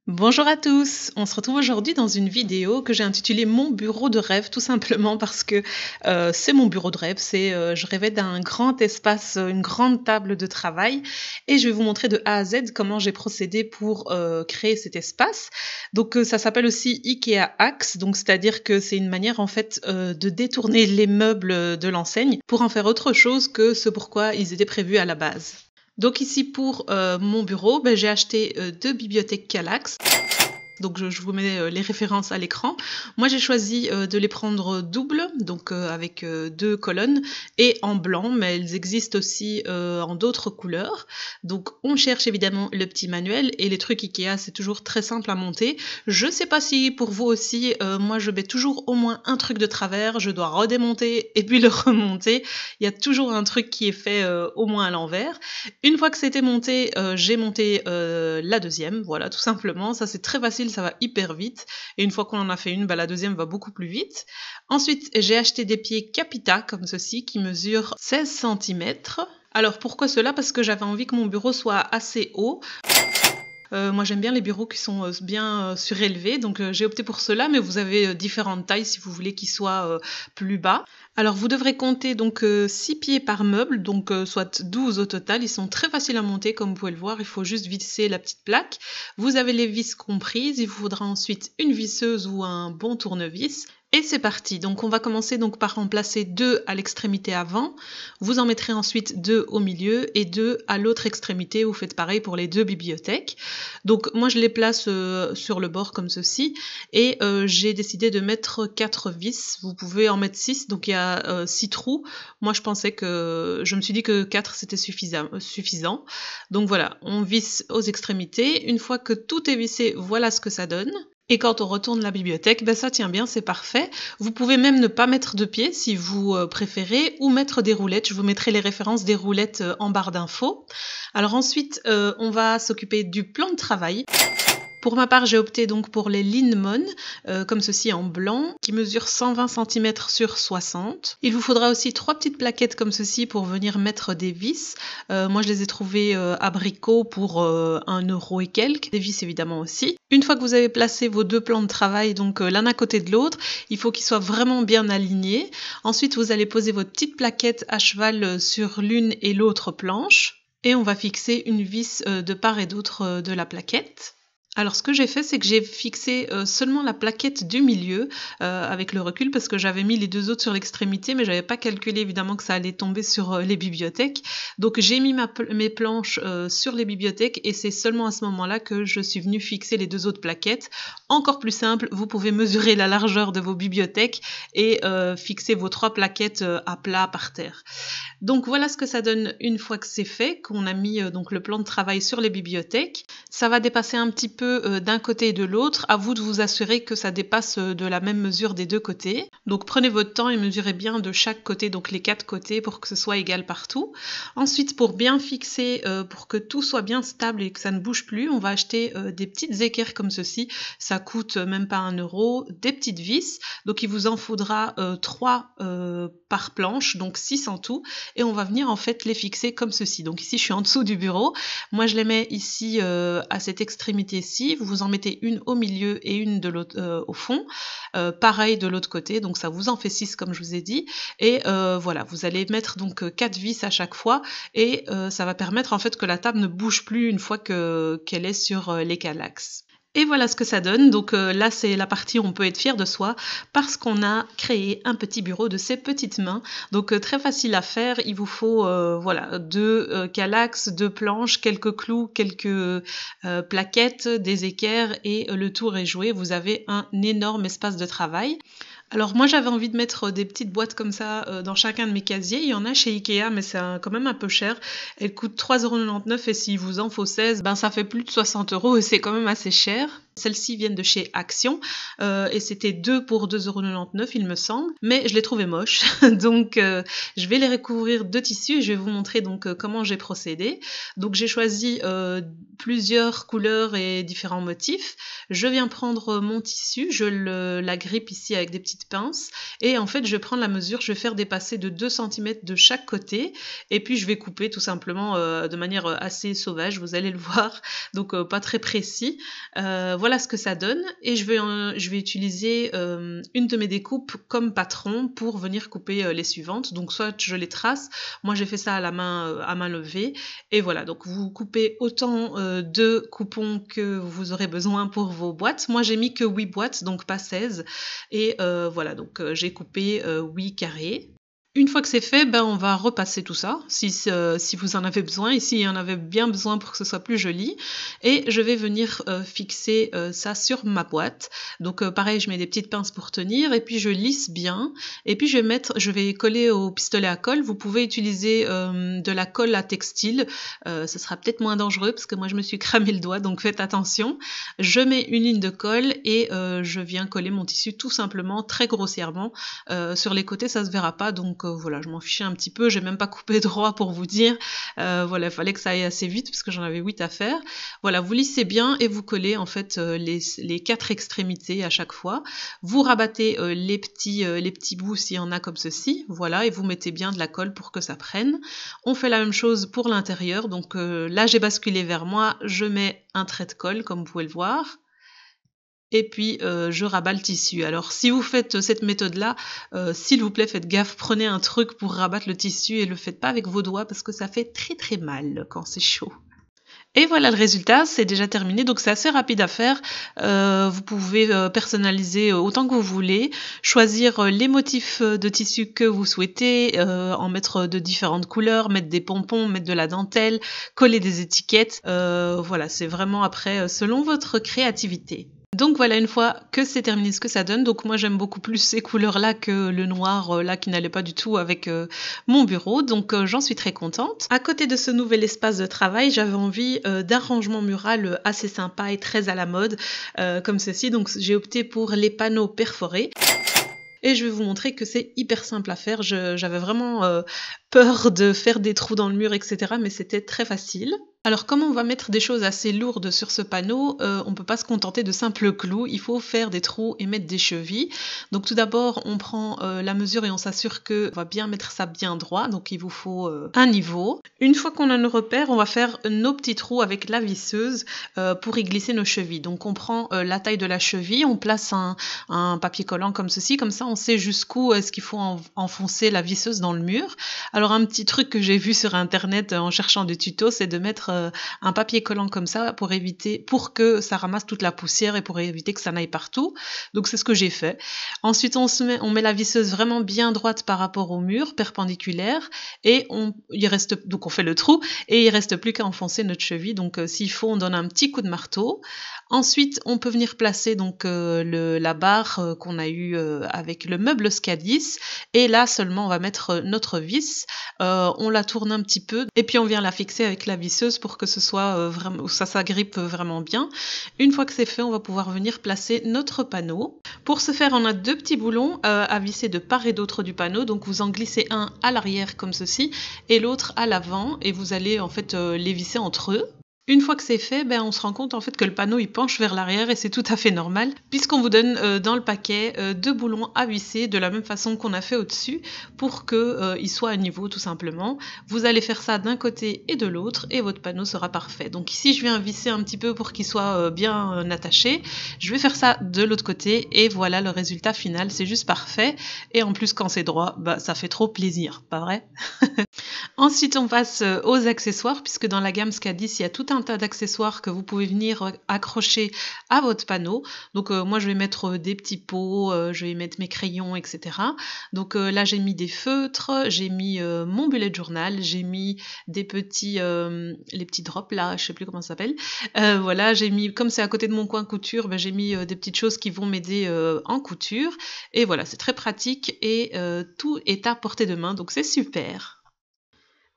Bonjour à tous, on se retrouve aujourd'hui dans une vidéo que j'ai intitulée Mon bureau de rêve, tout simplement parce que c'est mon bureau de rêve, je rêvais d'un grand espace, une grande table de travail et je vais vous montrer de A à Z comment j'ai procédé pour créer cet espace. Donc ça s'appelle aussi IKEA Axe, donc c'est-à-dire que c'est une manière en fait de détourner les meubles de l'enseigne pour en faire autre chose que ce pourquoi ils étaient prévus à la base. Donc ici pour mon bureau, j'ai acheté 2 bibliothèques Kallax. Donc je vous mets les références à l'écran. Moi j'ai choisi de les prendre doubles, donc avec 2 colonnes, et en blanc, mais elles existent aussi en d'autres couleurs. Donc on cherche évidemment le petit manuel, et les trucs Ikea c'est toujours très simple à monter. Je sais pas si pour vous aussi, moi je mets toujours au moins un truc de travers, je dois redémonter et puis le remonter. Il y a toujours un truc qui est fait au moins à l'envers. Une fois que c'était monté, j'ai monté la deuxième, voilà tout simplement. Ça c'est très facile, ça va hyper vite. Et une fois qu'on en a fait une, la deuxième va beaucoup plus vite. Ensuite, j'ai acheté des pieds Capita comme ceci qui mesurent 16 cm. Alors pourquoi cela? Parce que j'avais envie que mon bureau soit assez haut. Moi j'aime bien les bureaux qui sont bien surélevés, donc j'ai opté pour cela, mais vous avez différentes tailles si vous voulez qu'ils soient plus bas. Alors vous devrez compter donc 6 pieds par meuble, donc soit 12 au total. Ils sont très faciles à monter comme vous pouvez le voir, il faut juste visser la petite plaque. Vous avez les vis comprises, il vous faudra ensuite une visseuse ou un bon tournevis. Et c'est parti, donc on va commencer donc par remplacer 2 à l'extrémité avant, vous en mettrez ensuite 2 au milieu et 2 à l'autre extrémité, vous faites pareil pour les 2 bibliothèques. Donc moi je les place sur le bord comme ceci et j'ai décidé de mettre 4 vis, vous pouvez en mettre 6, donc il y a 6 trous. Moi je me suis dit que 4 c'était suffisant. Donc voilà, on visse aux extrémités, une fois que tout est vissé, voilà ce que ça donne. Et quand on retourne la bibliothèque, ça tient bien, c'est parfait. Vous pouvez même ne pas mettre de pied si vous préférez, ou mettre des roulettes. Je vous mettrai les références des roulettes en barre d'infos. Alors ensuite, on va s'occuper du plan de travail. Pour ma part, j'ai opté donc pour les Linmon, comme ceci en blanc, qui mesurent 120 cm sur 60. Il vous faudra aussi 3 petites plaquettes comme ceci pour venir mettre des vis. Moi, je les ai trouvées à Brico pour 1 € et quelques. Des vis évidemment aussi. Une fois que vous avez placé vos 2 plans de travail, donc l'un à côté de l'autre, il faut qu'ils soient vraiment bien alignés. Ensuite, vous allez poser votre petite plaquette à cheval sur l'une et l'autre planche. Et on va fixer une vis de part et d'autre de la plaquette. Alors ce que j'ai fait, c'est que j'ai fixé seulement la plaquette du milieu avec le recul parce que j'avais mis les 2 autres sur l'extrémité, mais j'avais pas calculé évidemment que ça allait tomber sur les bibliothèques. Donc j'ai mis mes planches sur les bibliothèques et c'est seulement à ce moment-là que je suis venue fixer les 2 autres plaquettes. Encore plus simple, vous pouvez mesurer la largeur de vos bibliothèques et fixer vos 3 plaquettes à plat par terre. Donc voilà ce que ça donne une fois que c'est fait, qu'on a mis donc le plan de travail sur les bibliothèques. Ça va dépasser un petit peu d'un côté et de l'autre. À vous de vous assurer que ça dépasse de la même mesure des 2 côtés. Donc prenez votre temps et mesurez bien de chaque côté, donc les 4 côtés pour que ce soit égal partout. Ensuite, pour bien fixer, pour que tout soit bien stable et que ça ne bouge plus, on va acheter des petites équerres comme ceci. Ça coûte même pas 1 €. Des petites vis. Donc il vous en faudra 3 par planche, donc 6 en tout. Et on va venir en fait les fixer comme ceci. Donc ici je suis en dessous du bureau, moi je les mets ici à cette extrémité-ci, vous en mettez une au milieu et une de l'autre au fond, pareil de l'autre côté, donc ça vous en fait 6 comme je vous ai dit, et voilà, vous allez mettre donc 4 vis à chaque fois, et ça va permettre en fait que la table ne bouge plus une fois qu'elle est sur les Kallax. Et voilà ce que ça donne. Donc là, c'est la partie où on peut être fier de soi parce qu'on a créé un petit bureau de ses petites mains. Donc très facile à faire. Il vous faut voilà, 2 Kallax, 2 planches, quelques clous, quelques plaquettes, des équerres et le tour est joué. Vous avez un énorme espace de travail. Alors moi j'avais envie de mettre des petites boîtes comme ça dans chacun de mes casiers. Il y en a chez Ikea mais c'est quand même un peu cher. Elles coûtent 3,99 € et s'il vous en faut 16, ça fait plus de 60 € et c'est quand même assez cher. Celles-ci viennent de chez Action et c'était 2 pour 2,99 € il me semble, mais je les trouvais moches. Donc je vais les recouvrir de tissu et je vais vous montrer donc comment j'ai procédé. Donc j'ai choisi plusieurs couleurs et différents motifs. Je viens prendre mon tissu, je l'agrippe ici avec des petites pinces et en fait je vais prendre la mesure, je vais faire dépasser de 2 cm de chaque côté et puis je vais couper tout simplement de manière assez sauvage, vous allez le voir, donc pas très précis. Voilà ce que ça donne et je vais utiliser une de mes découpes comme patron pour venir couper les suivantes. Donc soit je les trace, moi j'ai fait ça à main levée et voilà, donc vous coupez autant de coupons que vous aurez besoin pour vos boîtes. Moi j'ai mis que 8 boîtes, donc pas 16 et voilà, donc j'ai coupé 8 carrés. Une fois que c'est fait, on va repasser tout ça, si vous en avez besoin, et s'il y en avait bien besoin pour que ce soit plus joli. Et je vais venir fixer ça sur ma boîte. Donc pareil, je mets des petites pinces pour tenir, et puis je lisse bien. Et puis je vais coller au pistolet à colle. Vous pouvez utiliser de la colle à textile. Ce sera peut-être moins dangereux, parce que moi je me suis cramé le doigt, donc faites attention. Je mets une ligne de colle, et je viens coller mon tissu tout simplement, très grossièrement. Sur les côtés, ça se verra pas, donc voilà, je m'en fichais un petit peu, j'ai même pas coupé droit pour vous dire. Voilà, il fallait que ça aille assez vite parce que j'en avais 8 à faire. Voilà, vous lissez bien et vous collez en fait les 4 extrémités à chaque fois. Vous rabattez les petits bouts s'il y en a comme ceci, voilà, et vous mettez bien de la colle pour que ça prenne. On fait la même chose pour l'intérieur, donc là j'ai basculé vers moi, je mets un trait de colle comme vous pouvez le voir. Et puis je rabats le tissu. Alors si vous faites cette méthode-là, s'il vous plaît, faites gaffe, prenez un truc pour rabattre le tissu et le faites pas avec vos doigts parce que ça fait très très mal quand c'est chaud. Et voilà le résultat, c'est déjà terminé, donc c'est assez rapide à faire. Vous pouvez personnaliser autant que vous voulez, choisir les motifs de tissu que vous souhaitez, en mettre de différentes couleurs, mettre des pompons, mettre de la dentelle, coller des étiquettes. Voilà, c'est vraiment après selon votre créativité. Donc voilà, une fois que c'est terminé, ce que ça donne. Donc moi j'aime beaucoup plus ces couleurs-là que le noir là qui n'allait pas du tout avec mon bureau. Donc j'en suis très contente. À côté de ce nouvel espace de travail, j'avais envie d'un rangement mural assez sympa et très à la mode comme ceci. Donc j'ai opté pour les panneaux perforés. Et je vais vous montrer que c'est hyper simple à faire. J'avais vraiment peur de faire des trous dans le mur, etc. Mais c'était très facile. Alors comme on va mettre des choses assez lourdes sur ce panneau, on ne peut pas se contenter de simples clous, il faut faire des trous et mettre des chevilles. Donc tout d'abord on prend la mesure et on s'assure qu'on va bien mettre ça bien droit, donc il vous faut un niveau. Une fois qu'on a nos repères, on va faire nos petits trous avec la visseuse pour y glisser nos chevilles. Donc on prend la taille de la cheville, on place un papier collant comme ceci, comme ça on sait jusqu'où est-ce qu'il faut enfoncer la visseuse dans le mur. Alors un petit truc que j'ai vu sur internet en cherchant des tutos, c'est de mettre un papier collant comme ça pour que ça ramasse toute la poussière et pour éviter que ça n'aille partout. Donc c'est ce que j'ai fait. Ensuite on met la visseuse vraiment bien droite par rapport au mur, perpendiculaire, et on fait le trou et il reste plus qu'à enfoncer notre cheville. Donc s'il faut, on donne un petit coup de marteau. Ensuite, on peut venir placer donc la barre qu'on a eue avec le meuble Scadis, et là seulement on va mettre notre vis. On la tourne un petit peu et puis on vient la fixer avec la visseuse pour que ce soit vraiment, ça s'agrippe vraiment bien. Une fois que c'est fait, on va pouvoir venir placer notre panneau. Pour ce faire, on a 2 petits boulons à visser de part et d'autre du panneau. Donc vous en glissez un à l'arrière comme ceci et l'autre à l'avant, et vous allez en fait les visser entre eux. Une fois que c'est fait, on se rend compte en fait que le panneau il penche vers l'arrière, et c'est tout à fait normal puisqu'on vous donne dans le paquet 2 boulons à visser de la même façon qu'on a fait au-dessus pour qu'il soit à niveau tout simplement. Vous allez faire ça d'un côté et de l'autre et votre panneau sera parfait. Donc ici je viens visser un petit peu pour qu'il soit bien attaché. Je vais faire ça de l'autre côté et voilà le résultat final, c'est juste parfait. Et en plus quand c'est droit, ça fait trop plaisir, pas vrai? Ensuite on passe aux accessoires, puisque dans la gamme Scadis il y a tout un tas d'accessoires que vous pouvez venir accrocher à votre panneau. Donc moi je vais mettre des petits pots, je vais mettre mes crayons, etc. Donc là j'ai mis des feutres, j'ai mis mon bullet journal, j'ai mis des petits les petits drops là, je sais plus comment ça s'appelle. Voilà, j'ai mis, comme c'est à côté de mon coin couture, j'ai mis des petites choses qui vont m'aider en couture. Et voilà, c'est très pratique et tout est à portée de main, donc c'est super.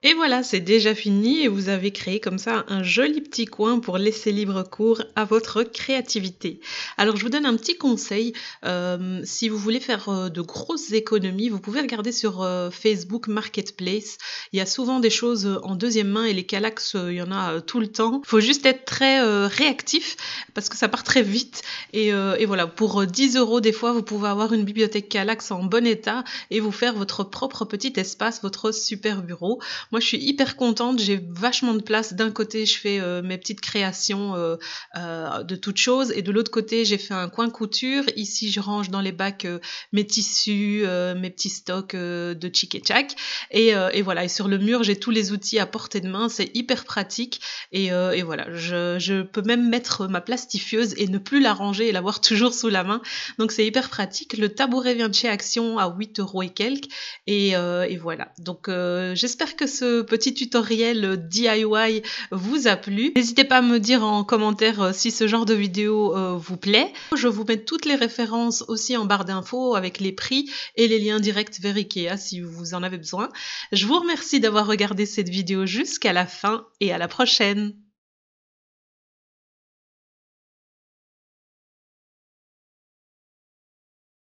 Et voilà, c'est déjà fini et vous avez créé comme ça un joli petit coin pour laisser libre cours à votre créativité. Alors je vous donne un petit conseil, si vous voulez faire, de grosses économies, vous pouvez regarder sur, Facebook Marketplace. Il y a souvent des choses, en deuxième main et les Kallax, il y en a, tout le temps. Il faut juste être très, réactif parce que ça part très vite et voilà, pour, 10 € des fois, vous pouvez avoir une bibliothèque Kallax en bon état et vous faire votre propre petit espace, votre super bureau. Moi, je suis hyper contente, j'ai vachement de place. D'un côté, je fais, mes petites créations, de toutes choses et de l'autre côté, j'ai fait un coin couture. Ici, je range dans les bacs, mes tissus, mes petits stocks, de Chic et Chac et voilà et sur le mur, j'ai tous les outils à portée de main. C'est hyper pratique et voilà. Je peux même mettre ma plastifieuse et ne plus la ranger et l'avoir toujours sous la main. Donc c'est hyper pratique. Le tabouret vient de chez Action à 8 € et quelques et voilà. Donc j'espère que ce petit tutoriel DIY vous a plu. N'hésitez pas à me dire en commentaire si ce genre de vidéo vous plaît. Je vous mets toutes les références aussi en barre d'infos avec les prix et les liens directs vers Ikea si vous en avez besoin. Je vous remercie d'avoir regardé cette vidéo jusqu'à la fin et à la prochaine.